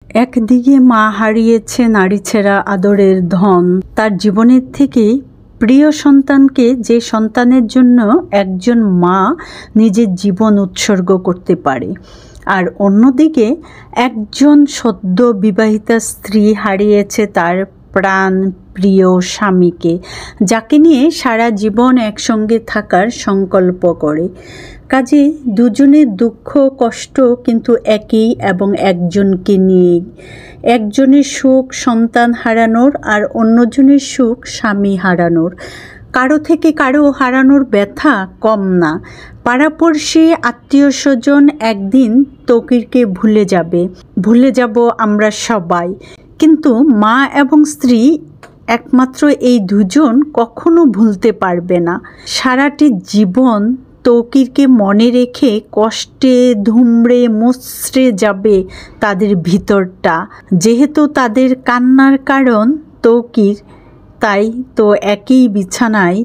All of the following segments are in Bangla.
একদিকে মা হারিয়েছে নারী ছেঁড়া আদরের ধন, তার জীবনের থেকে প্রিয় সন্তানকে, যে সন্তানের জন্য একজন মা নিজের জীবন উৎসর্গ করতে পারে। আর অন্যদিকে একজন সদ্য বিবাহিতা স্ত্রী হারিয়েছে তার প্রাণ প্রিয় স্বামীকে, যাকে নিয়ে সারা জীবন একসঙ্গে থাকার সংকল্প করে। কাজে দুজনের দুঃখ কষ্ট কিন্তু একই এবং একজনকে নিয়েই। একজনের সুখ সন্তান হারানোর আর অন্যজনের সুখ স্বামী হারানোর। কারো থেকে কারো হারানোর ব্যথা কম না। পাড়াপড়শি আত্মীয় স্বজন একদিন তৌকিরকে ভুলে যাব আমরা সবাই, কিন্তু মা এবং স্ত্রী একমাত্র এই দুজন কখনো ভুলতে পারবে না। সারাটি জীবন তৌকিরকে মনে রেখে কষ্টে ধুমড়ে মুচড়ে যাবে তাদের ভিতরটা। যেহেতু তাদের কান্নার কারণ তৌকির, তাই তো একই বিছানায়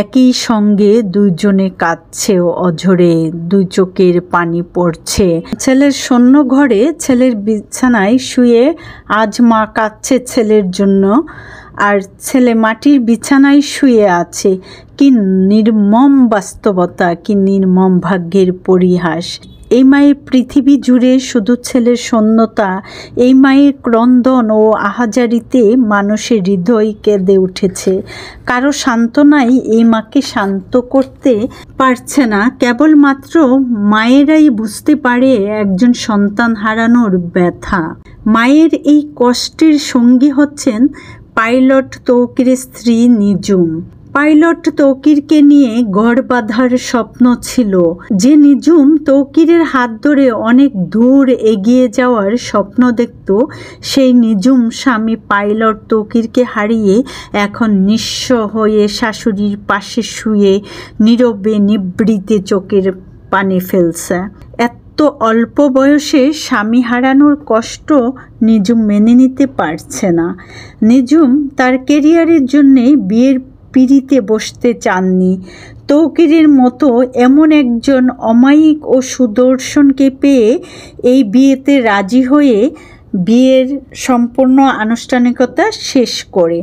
একই সঙ্গে দুইজনে কাঁদছেও অঝরে, দুই চোখের পানি পড়ছে। ছেলের শূন্য ঘরে ছেলের বিছানায় শুয়ে আজ মা কাঁদছে ছেলের জন্য, আর ছেলে মাটির বিছানায় শুয়ে আছে। কি নির্মম বাস্তবতা, কি নির্মম ভাগ্যের পরিহাস। এই মায়ের পৃথিবী জুড়ে শুধু ছেলের শূন্যতা, এই মায়ের ক্রন্দন ও আহাজারিতে মানুষের হৃদয় কেঁদে উঠেছে। কারো সান্ত্বনাই এই মাকে শান্ত করতে পারছে না। কেবলমাত্র মায়েরাই বুঝতে পারে একজন সন্তান হারানোর ব্যথা। মায়ের এই কষ্টের সঙ্গী হচ্ছেন পাইলট তৌকিরের স্ত্রী নিজুম। পাইলট তৌকিরকে নিয়ে ঘর বাঁধার স্বপ্ন ছিল। যে নিজুম তৌকিরের হাত ধরে অনেক দূর এগিয়ে যাওয়ার স্বপ্ন দেখত, সেই নিজুম স্বামী পাইলট তৌকিরকে হারিয়ে এখন নিঃস্ব হয়ে শাশুড়ির পাশে শুয়ে নীরবে নিভৃতে চোখের পানি ফেলছে। এত অল্প বয়সে স্বামী হারানোর কষ্ট নিজুম মেনে নিতে পারছে না। নিজুম তার ক্যারিয়ারের জন্যে বিয়ের পিঁড়িতে বসতে চাননি। তৌকিরের মতো এমন একজন অমায়িক ও সুদর্শনকে পেয়ে এই বিয়েতে রাজি হয়ে বিয়ের সম্পূর্ণ আনুষ্ঠানিকতা শেষ করে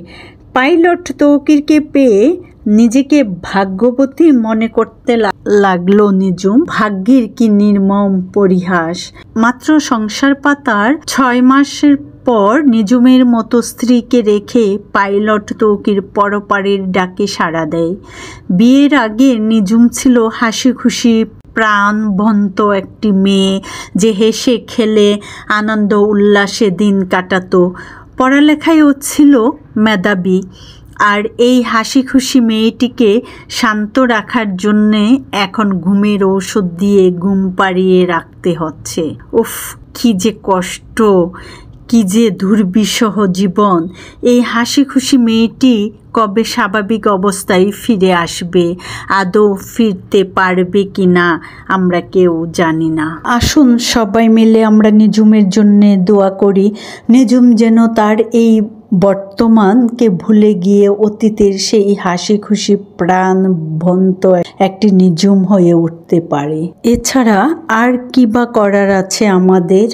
পাইলট তৌকিরকে পেয়ে নিজেকে ভাগ্যবতী মনে করতে লাগলো নিজুম। ভাগ্যের কি নির্মম পরিহাস। মাত্র সংসার পাতার 6 মাসের পর নিজুমের মতো স্ত্রীকে রেখে পাইলট তৌকির পরপারের ডাকে সাড়া দেয়। বিয়ের আগে নিজুম ছিল হাসি খুশি প্রাণবন্ত একটি মেয়ে, যে হেসে খেলে আনন্দ উল্লাসে দিন কাটাতো। পড়ালেখায়ও ছিল মেধাবী। আর এই হাসি খুশি মেয়েটিকে শান্ত রাখার জন্যে এখন ঘুমের ঔষধ দিয়ে ঘুম পাড়িয়ে রাখতে হচ্ছে। উফ, কি যে কষ্ট, কি যে দুর্বিষহ জীবন। এই হাসি খুশি মেয়েটি কবে স্বাভাবিক অবস্থায় ফিরে আসবে? আদৌ ফিরতে পারবে কি না আমরা কেউ জানি না। আসুন সবাই মিলে আমরা নিজুমের জন্যে দোয়া করি। নিজুম যেন তার এই বর্তমানকে ভুলে গিয়ে অতীতের সেই হাসি খুশি প্রাণবন্ত একটি নিজুম হয়ে উঠতে পারে। এছাড়া আর কি বা করার আছে আমাদের?